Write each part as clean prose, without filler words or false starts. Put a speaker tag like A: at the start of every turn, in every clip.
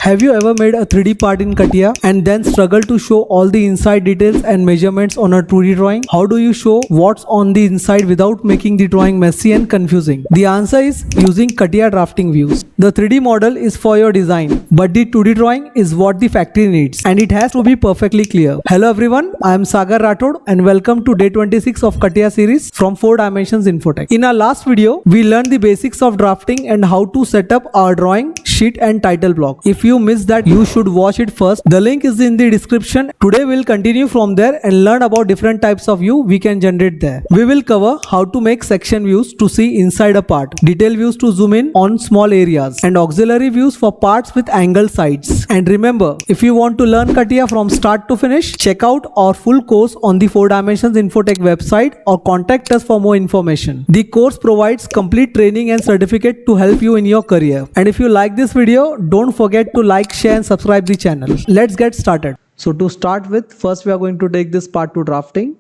A: Have you ever made a 3D part in CATIA and then struggled to show all the inside details and measurements on a 2D drawing? How do you show what's on the inside without making the drawing messy and confusing? The answer is using CATIA drafting views. The 3D model is for your design, but the 2D drawing is what the factory needs and it has to be perfectly clear. Hello everyone, I am Sagar Rathod and welcome to day 26 of CATIA series from 4 Dimensions Infotech. In our last video, we learned the basics of drafting and how to set up our drawing, sheet and title block. If you missed that, you should watch it first. The link is in the description. Today we'll continue from there and learn about different types of view we can generate there. We will cover how to make section views to see inside a part, detail views to zoom in on small areas, and auxiliary views for parts with angled sides. And remember, if you want to learn CATIA from start to finish, check out our full course on the 4 Dimensions Infotech website or contact us for more information. The course provides complete training and certificate to help you in your career. And if you like this video, don't forget to like, share and subscribe the channel. Let's get started. So to start with, first we are going to take this part to drafting.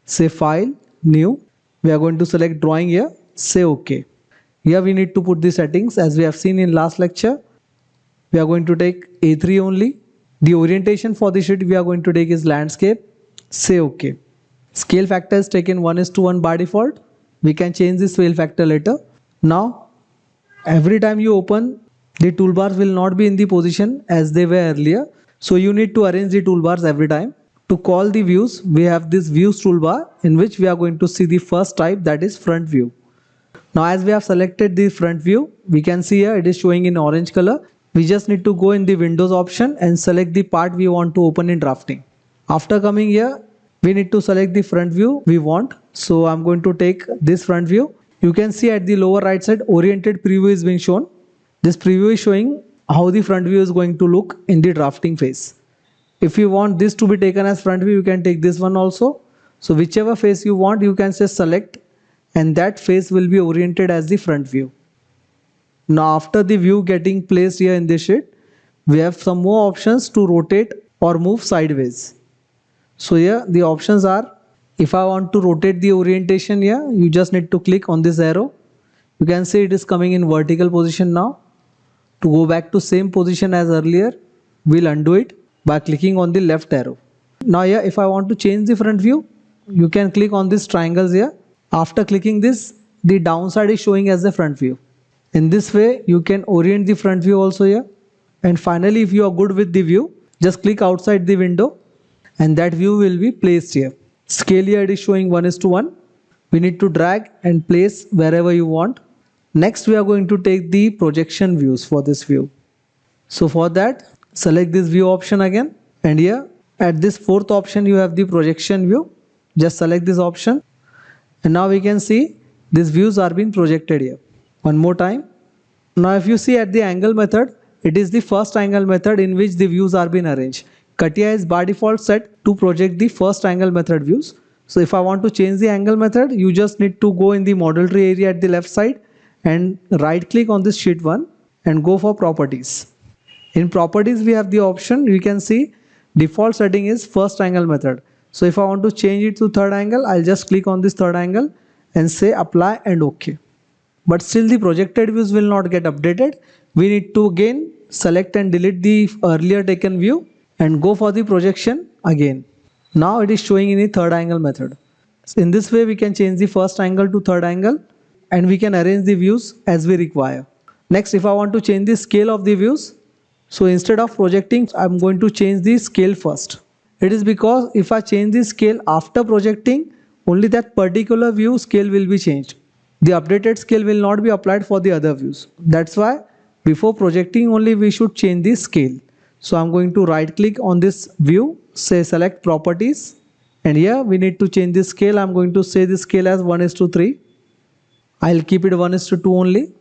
A: Say file, new. We are going to select drawing here. Say OK. Here we need to put the settings as we have seen in last lecture. We are going to take A3 only. The orientation for the sheet we are going to take is landscape. Say OK. Scale factor is taken 1:1 by default. We can change this scale factor later. Now, every time you open, the toolbars will not be in the position as they were earlier. So you need to arrange the toolbars every time. To call the views, we have this views toolbar in which we are going to see the first type, that is front view. Now as we have selected the front view, we can see here it is showing in orange color. We just need to go in the Windows option and select the part we want to open in drafting. After coming here, we need to select the front view we want. So I'm going to take this front view. You can see at the lower right side, oriented preview is being shown. This preview is showing how the front view is going to look in the drafting phase. If you want this to be taken as front view, you can take this one also. So whichever face you want, you can just select and that face will be oriented as the front view. Now after the view getting placed here in this sheet, we have some more options to rotate or move sideways. So here the options are, if I want to rotate the orientation here, you just need to click on this arrow. You can see it is coming in vertical position now. To go back to same position as earlier, we'll undo it by clicking on the left arrow. Now here, if I want to change the front view, you can click on these triangles here. After clicking this, the downside is showing as the front view. In this way, you can orient the front view also here. And finally, if you are good with the view, just click outside the window and that view will be placed here. Scale here it is showing 1:1. We need to drag and place wherever you want. Next, we are going to take the projection views for this view. So for that, select this view option again. And here at this fourth option, you have the projection view. Just select this option. And now we can see these views are being projected here. One more time. Now if you see at the angle method, it is the first angle method in which the views are being arranged. CATIA is by default set to project the first angle method views. So if I want to change the angle method, you just need to go in the model tree area at the left side and right click on this sheet 1 and go for properties. In properties, we have the option, you can see default setting is first angle method. So if I want to change it to third angle, I'll just click on this third angle and say apply and OK. But still the projected views will not get updated. We need to again select and delete the earlier taken view and go for the projection again. Now it is showing in the third angle method. So in this way, we can change the first angle to third angle and we can arrange the views as we require. Next, if I want to change the scale of the views, so instead of projecting, I'm going to change the scale first. It is because if I change the scale after projecting, only that particular view scale will be changed. The updated scale will not be applied for the other views. That's why before projecting only we should change the scale. So I'm going to right click on this view, say select properties, and here we need to change the scale. I'm going to say the scale as 1:3. I'll keep it 1:2 only.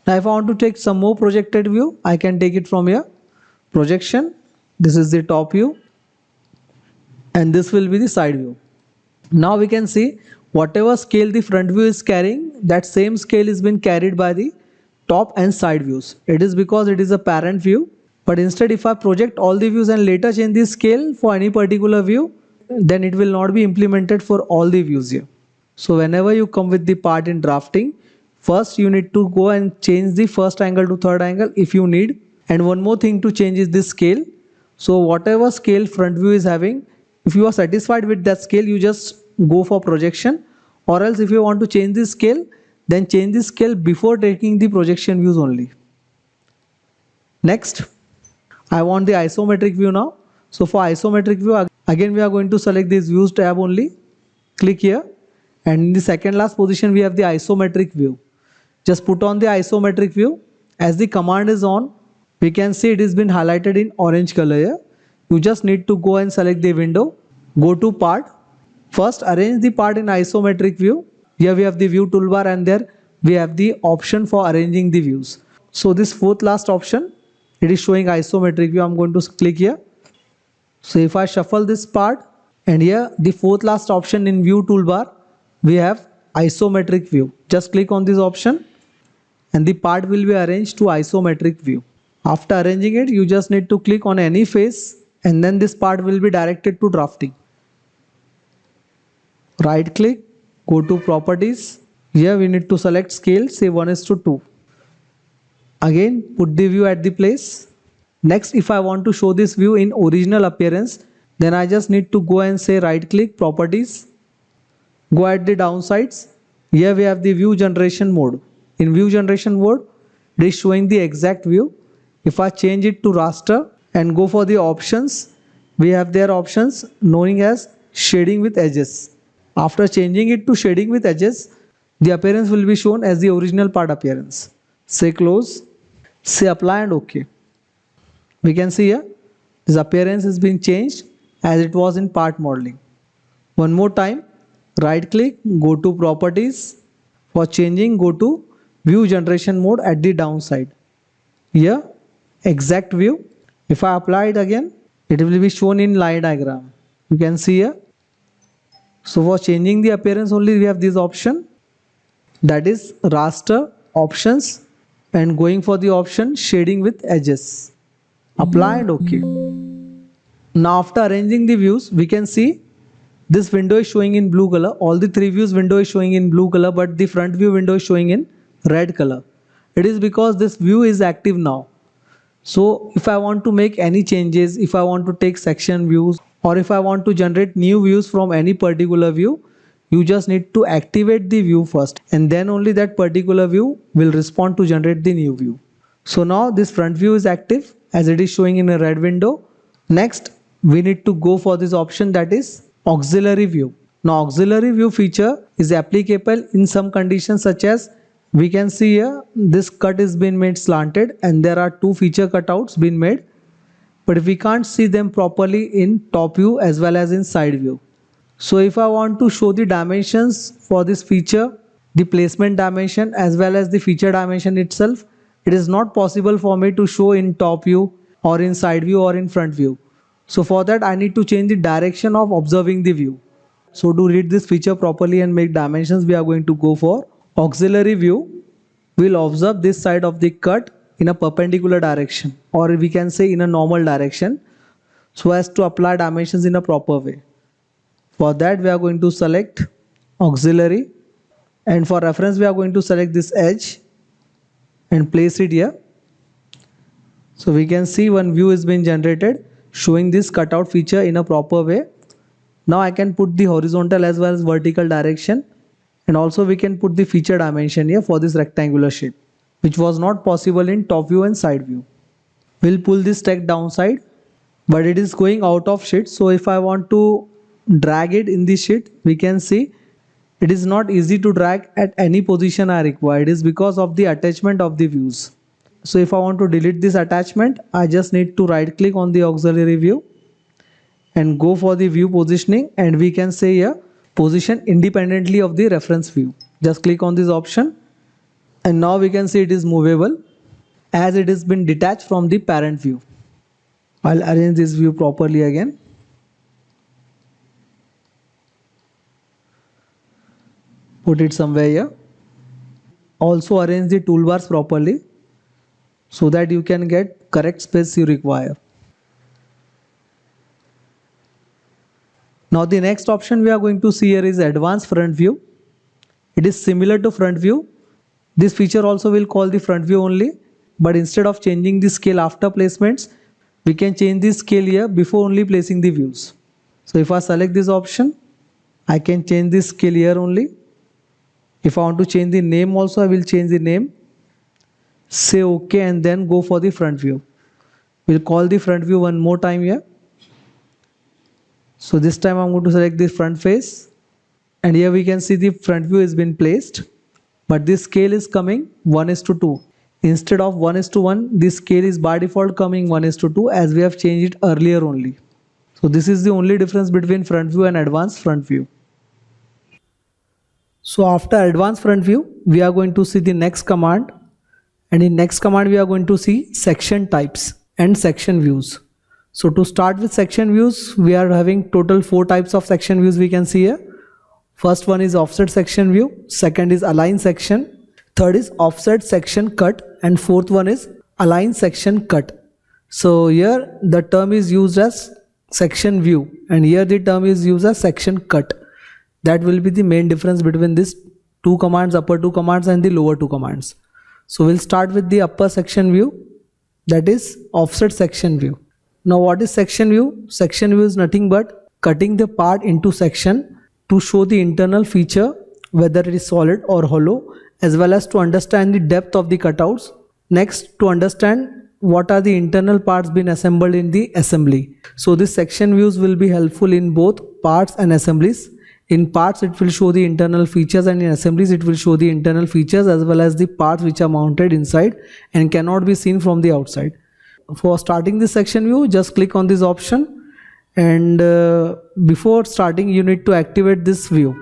A: Now if I want to take some more projected view, I can take it from here. Projection, this is the top view and this will be the side view. Now we can see whatever scale the front view is carrying, that same scale is being carried by the top and side views. It is because it is a parent view, but instead if I project all the views and later change the scale for any particular view, then it will not be implemented for all the views here. So whenever you come with the part in drafting, First, you need to go and change the first angle to third angle if you need. And one more thing to change is this scale. So whatever scale front view is having, if you are satisfied with that scale, you just go for projection. Or else if you want to change the scale, then change the scale before taking the projection views only. Next, I want the isometric view now. So for isometric view, again we are going to select this views tab only. Click here. And in the second last position, we have the isometric view. Just put on the isometric view. As the command is on, we can see it has been highlighted in orange color here. You just need to go and select the window. Go to part. First, arrange the part in isometric view. Here we have the view toolbar, and there we have the option for arranging the views. So this fourth last option, it is showing isometric view. I'm going to click here. So if I shuffle this part, and here the fourth last option in view toolbar, we have isometric view. Just click on this option and the part will be arranged to isometric view. After arranging it, you just need to click on any face and then this part will be directed to drafting. Right click, go to properties. Here we need to select scale, say 1:2. Again, put the view at the place. Next, if I want to show this view in original appearance, then I just need to go and say right click, properties. Go at the downsides. Here we have the view generation mode. In view generation mode, it is showing the exact view. If I change it to raster and go for the options, we have their options known as shading with edges. After changing it to shading with edges, the appearance will be shown as the original part appearance. Say close, say apply and OK. We can see here, this appearance has been changed as it was in part modeling. One more time, right click, go to properties. For changing, go to view generation mode at the downside. Here, exact view. If I apply it again, it will be shown in line diagram. You can see here. So for changing the appearance only, we have this option, that is raster options, and going for the option shading with edges. Apply and OK. Now after arranging the views, we can see this window is showing in blue color. All the three views window is showing in blue color, but the front view window is showing in red color. It is because this view is active now. So if I want to make any changes, if I want to take section views, or if I want to generate new views from any particular view, you just need to activate the view first, and then only that particular view will respond to generate the new view. So now this front view is active as it is showing in a red window. Next, we need to go for this option, that is auxiliary view. Now auxiliary view feature is applicable in some conditions, such as we can see here this cut is being made slanted and there are two feature cutouts being made, but we can't see them properly in top view as well as in side view. So if I want to show the dimensions for this feature, the placement dimension as well as the feature dimension itself, it is not possible for me to show in top view or in side view or in front view. So for that I need to change the direction of observing the view. So to read this feature properly and make dimensions, we are going to go for auxiliary view. We'll observe this side of the cut in a perpendicular direction, or we can say in a normal direction, so as to apply dimensions in a proper way. For that we are going to select auxiliary, and for reference we are going to select this edge and place it here. So we can see one view is being generated showing this cutout feature in a proper way. Now I can put the horizontal as well as vertical direction, and also we can put the feature dimension here for this rectangular shape, which was not possible in top view and side view. We'll pull this text downside, but it is going out of sheet. So if I want to drag it in the sheet, we can see it is not easy to drag at any position I require. It is because of the attachment of the views. So if I want to delete this attachment, I just need to right click on the auxiliary view and go for the view positioning, and we can say here position independently of the reference view. Just click on this option and now we can see it is movable as it has been detached from the parent view. I'll arrange this view properly again. Put it somewhere here. Also arrange the toolbars properly so that you can get correct space you require. Now the next option we are going to see here is advanced front view. It is similar to front view, This feature also will call the front view only, but instead of changing the scale after placements, we can change the scale here before only placing the views. So if I select this option, I can change the scale here only. If I want to change the name also, I will change the name, say OK, and then go for the front view. We'll call the front view one more time here. So this time I'm going to select the front face, and here we can see the front view has been placed, but this scale is coming 1:2. Instead of 1:1, this scale is by default coming 1:2 as we have changed it earlier only. So this is the only difference between front view and advanced front view. So after advanced front view, we are going to see the next command, and in next command we are going to see section types and section views. So to start with section views, we are having total 4 types of section views we can see here. First one is offset section view, second is align section, third is offset section cut, and fourth one is align section cut. So here the term is used as section view, and here the term is used as section cut. That will be the main difference between these 2 commands, upper 2 commands and the lower 2 commands. So we'll start with the upper section view, that is offset section view. Now what is section view? Section view is nothing but cutting the part into section to show the internal feature, whether it is solid or hollow, as well as to understand the depth of the cutouts. Next, to understand what are the internal parts being assembled in the assembly. So these section views will be helpful in both parts and assemblies. In parts it will show the internal features, and in assemblies it will show the internal features as well as the parts which are mounted inside and cannot be seen from the outside. For starting this section view, just click on this option, and before starting you need to activate this view.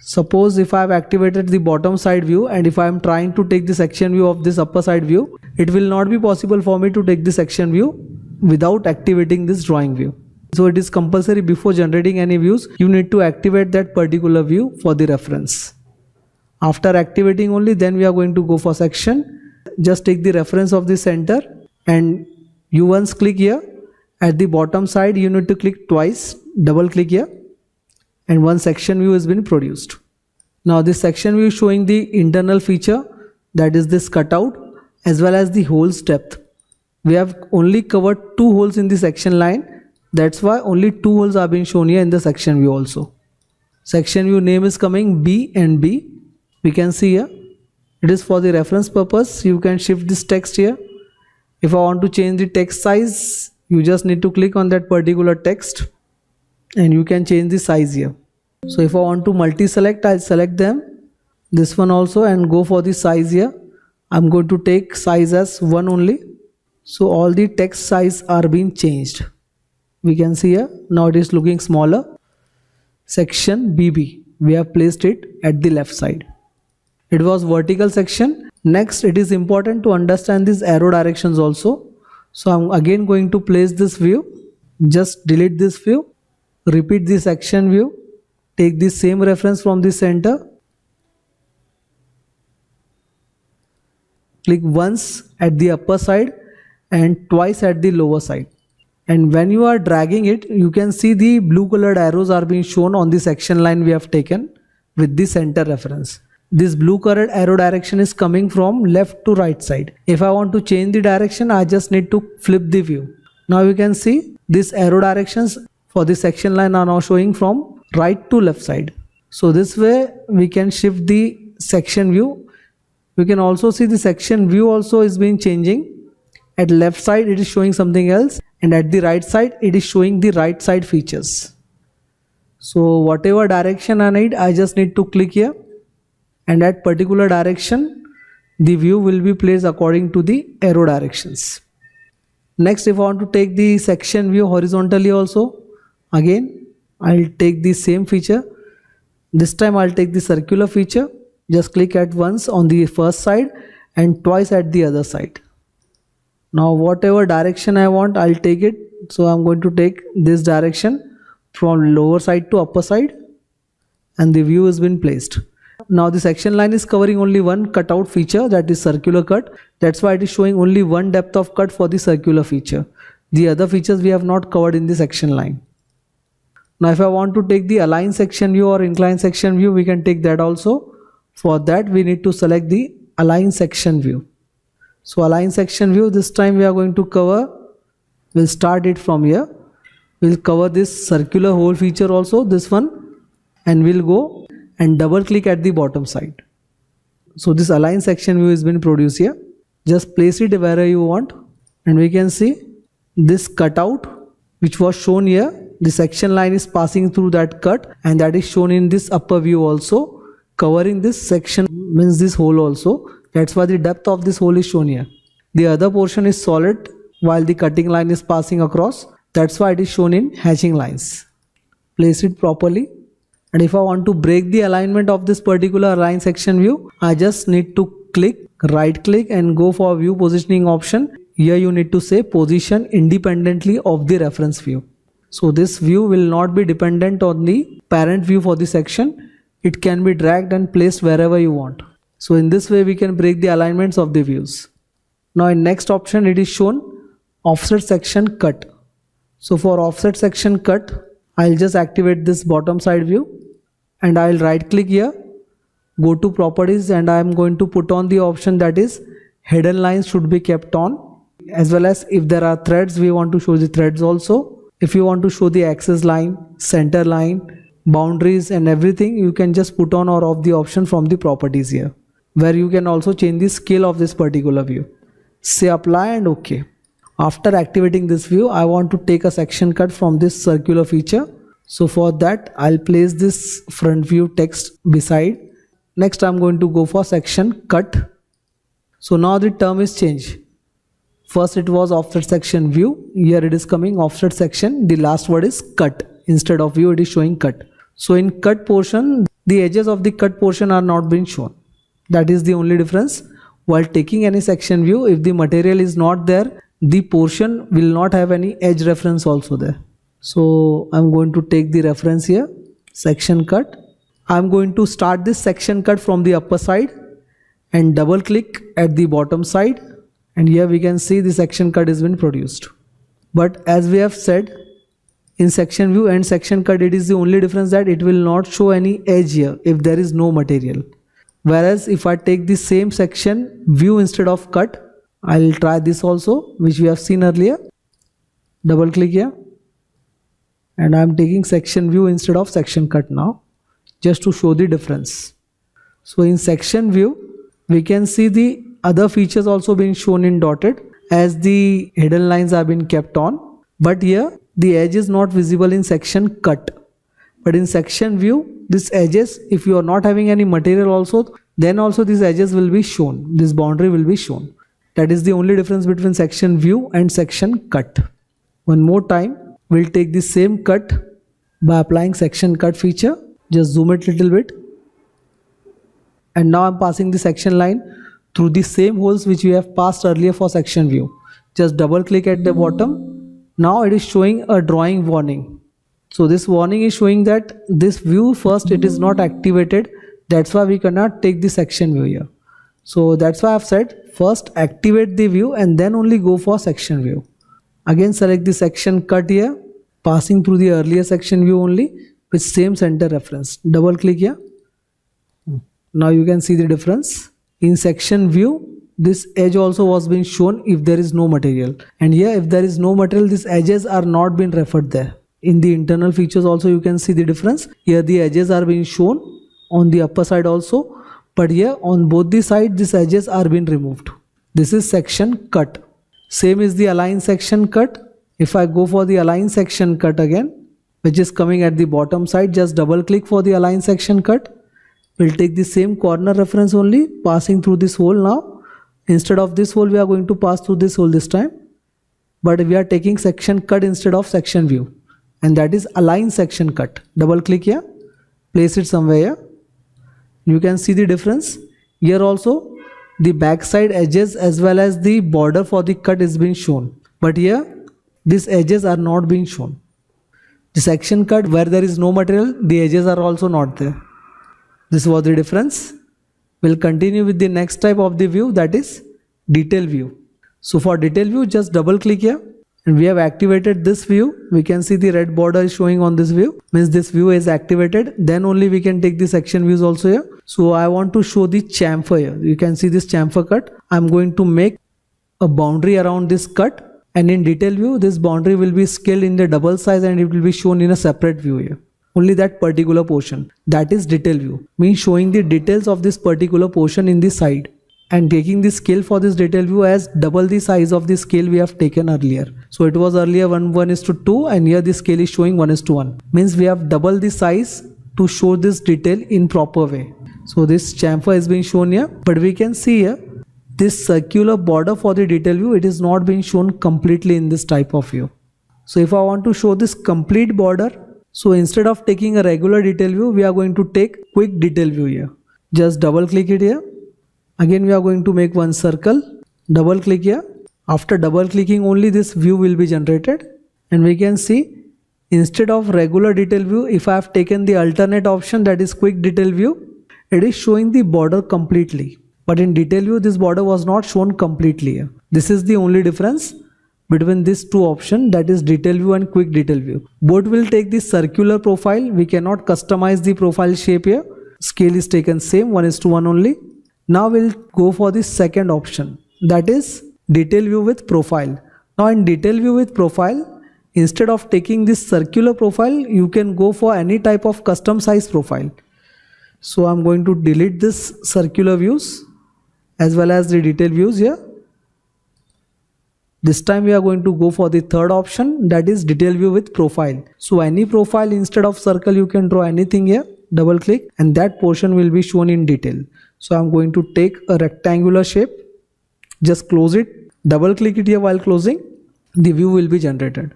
A: Suppose if I have activated the bottom side view, and if I am trying to take the section view of this upper side view, it will not be possible for me to take the section view without activating this drawing view. So it is compulsory before generating any views, you need to activate that particular view for the reference. After activating only, then we are going to go for section. Just take the reference of the center, and you once click here. At the bottom side you need to click twice, double click here, and one section view has been produced. Now this section view is showing the internal feature, that is this cutout, as well as the holes depth. We have only covered 2 holes in the section line. That's why only 2 holes are being shown here in the section view also. Section view name is coming B and B. We can see here. It is for the reference purpose. You can shift this text here. If I want to change the text size, you just need to click on that particular text and you can change the size here. So if I want to multi-select, I'll select them. This one also, and go for the size here. I'm going to take size as 1 only. So all the text size are being changed. We can see here, now it is looking smaller. Section BB, we have placed it at the left side. It was vertical section. Next, it is important to understand these arrow directions also. So I'm again going to place this view. Just delete this view. Repeat the section view. Take the same reference from the center. Click once at the upper side and twice at the lower side. And when you are dragging it, you can see the blue colored arrows are being shown on the section line we have taken with the center reference. This blue colored arrow direction is coming from left to right side. If I want to change the direction, I just need to flip the view. Now you can see these arrow directions for the section line are now showing from right to left side. So this way we can shift the section view. You can also see the section view also is being changing. At left side it is showing something else, and at the right side it is showing the right side features. So whatever direction I need, I just need to click here, and at particular direction the view will be placed according to the arrow directions. Next, if I want to take the section view horizontally also, again I'll take the same feature. This time I'll take the circular feature. Just click at once on the first side and twice at the other side. Now whatever direction I want, I'll take it. So I'm going to take this direction from lower side to upper side, and the view has been placed. Now the section line is covering only one cutout feature, that is circular cut. That's why it is showing only one depth of cut for the circular feature. The other features we have not covered in the section line. Now if I want to take the align section view or incline section view, we can take that also. For that we need to select the align section view. So align section view, this time we are going to cover, we'll start it from here. We'll cover this circular hole feature also, this one, and we'll go and double click at the bottom side. So this align section view has been produced here. Just place it wherever you want, and we can see this cutout which was shown here. The section line is passing through that cut, and that is shown in this upper view also, covering this section, means this hole also. That's why the depth of this hole is shown here. The other portion is solid while the cutting line is passing across. That's why it is shown in hatching lines. Place it properly. And if I want to break the alignment of this particular align section view, I just need to right click and go for view positioning option. Here you need to say position independently of the reference view. So this view will not be dependent on the parent view for the section. It can be dragged and placed wherever you want. So in this way we can break the alignments of the views. Now in next option it is shown offset section cut. So for offset section cut, I'll just activate this bottom side view, and I'll right click here, go to properties, and I'm going to put on the option that is hidden lines should be kept on, as well as if there are threads, we want to show the threads also. If you want to show the axis line, center line, boundaries and everything, you can just put on or off the option from the properties here, where you can also change the scale of this particular view. Say apply and OK. After activating this view, I want to take a section cut from this circular feature. So for that, I'll place this front view text beside. Next, I'm going to go for section cut. So now the term is changed. First it was offset section view. Here it is coming offset section. The last word is cut. Instead of view, it is showing cut. So in cut portion, the edges of the cut portion are not being shown. That is the only difference. While taking any section view, if the material is not there, the portion will not have any edge reference also there. So I'm going to take the reference here, section cut. I'm going to start this section cut from the upper side and double click at the bottom side, and here we can see the section cut has been produced. But as we have said, in section view and section cut, it is the only difference that it will not show any edge here if there is no material. Whereas if I take the same section view instead of cut, I'll try this also, which we have seen earlier. Double click here, and I'm taking section view instead of section cut now, just to show the difference. So in section view, we can see the other features also being shown in dotted, as the hidden lines have been kept on. But here the edge is not visible in section cut. But in section view, these edges, if you are not having any material also, then also these edges will be shown. This boundary will be shown. That is the only difference between section view and section cut. One more time, we'll take the same cut by applying section cut feature. Just zoom it a little bit. And now I'm passing the section line through the same holes which we have passed earlier for section view. Just double click at the bottom. Now it is showing a drawing warning. So this warning is showing that this view first it is not activated. That's why we cannot take the section view here. So that's why I've said first activate the view and then only go for section view. Again select the section cut here, passing through the earlier section view only with same center reference. Double click here. Now you can see the difference. In section view, this edge also was being shown if there is no material. And here if there is no material, these edges are not being referred there. In the internal features also you can see the difference. Here the edges are being shown on the upper side also. But here on both the sides, these edges are being removed. This is section cut. Same is the align section cut. If I go for the align section cut again, which is coming at the bottom side, just double click for the align section cut. We'll take the same corner reference only, passing through this hole now. Instead of this hole, we are going to pass through this hole this time. But we are taking section cut instead of section view. And that is align section cut. Double click here, place it somewhere here. You can see the difference. Here also the backside edges as well as the border for the cut is being shown. But here these edges are not being shown. The section cut where there is no material, the edges are also not there. This was the difference. We'll continue with the next type of the view, that is detail view. So for detail view, just double click here and we have activated this view. We can see the red border is showing on this view, means this view is activated. Then only we can take the section views also here. So I want to show the chamfer here. You can see this chamfer cut. I'm going to make a boundary around this cut, and in detail view this boundary will be scaled in the double size and it will be shown in a separate view here. Only that particular portion, that is detail view, means showing the details of this particular portion in the side, and taking the scale for this detail view as double the size of the scale we have taken earlier. So it was earlier 1:2 and here the scale is showing 1:1, means we have double the size to show this detail in proper way. So this chamfer is being shown here, but we can see here this circular border for the detail view, it is not being shown completely in this type of view. So if I want to show this complete border, so instead of taking a regular detail view, we are going to take quick detail view here. Just double click it here. Again we are going to make one circle, double click here. After double clicking only this view will be generated, and we can see instead of regular detail view, if I have taken the alternate option, that is quick detail view, it is showing the border completely. But in detail view this border was not shown completely here. This is the only difference between these two options, that is detail view and quick detail view. Both will take the circular profile. We cannot customize the profile shape here. Scale is taken same, 1:1 only. Now we'll go for the second option, that is detail view with profile. Now in detail view with profile, instead of taking this circular profile, you can go for any type of custom size profile. So I'm going to delete this circular views as well as the detail views here. This time we are going to go for the third option, that is detail view with profile. So any profile instead of circle, you can draw anything here, double click, and that portion will be shown in detail. So I'm going to take a rectangular shape, just close it, double click it here. While closing, the view will be generated.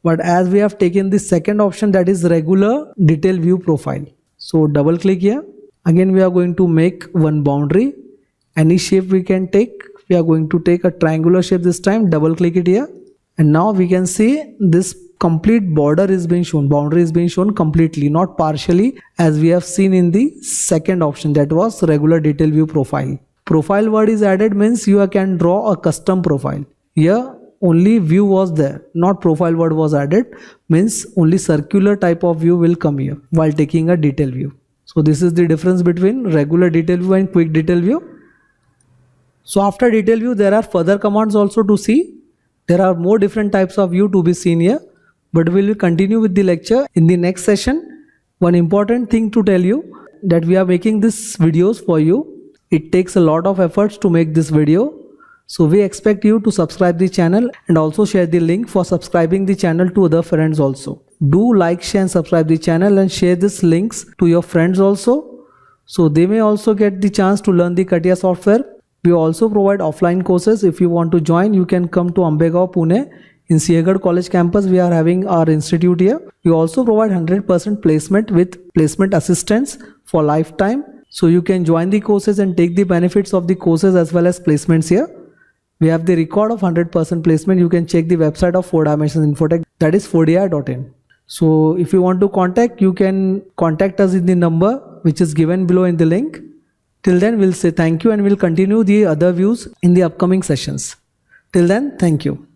A: But as we have taken the second option, that is regular detail view profile, so double click here. Again we are going to make one boundary, any shape we can take. We are going to take a triangular shape this time, double click it here, and now we can see this complete border is being shown, boundary is being shown completely, not partially as we have seen in the second option, that was regular detail view profile. Profile word is added, means you can draw a custom profile. Here only view was there, not profile word was added, means only circular type of view will come here while taking a detail view. So this is the difference between regular detail view and quick detail view. So after detail view there are further commands also to see. There are more different types of view to be seen here, but we will continue with the lecture in the next session. One important thing to tell you, that we are making these videos for you. It takes a lot of efforts to make this video. So we expect you to subscribe the channel and also share the link for subscribing the channel to other friends also. Do like, share and subscribe the channel and share these links to your friends also, so they may also get the chance to learn the CATIA software. We also provide offline courses. If you want to join, you can come to Ambegaon, Pune. In Siehgad College campus, we are having our institute here. We also provide 100% placement with placement assistance for lifetime. So you can join the courses and take the benefits of the courses as well as placements here. We have the record of 100% placement. You can check the website of 4 Dimensions Infotech, that is 4di.in. So if you want to contact, you can contact us in the number which is given below in the link. Till then, we'll say thank you and we'll continue the other views in the upcoming sessions. Till then, thank you.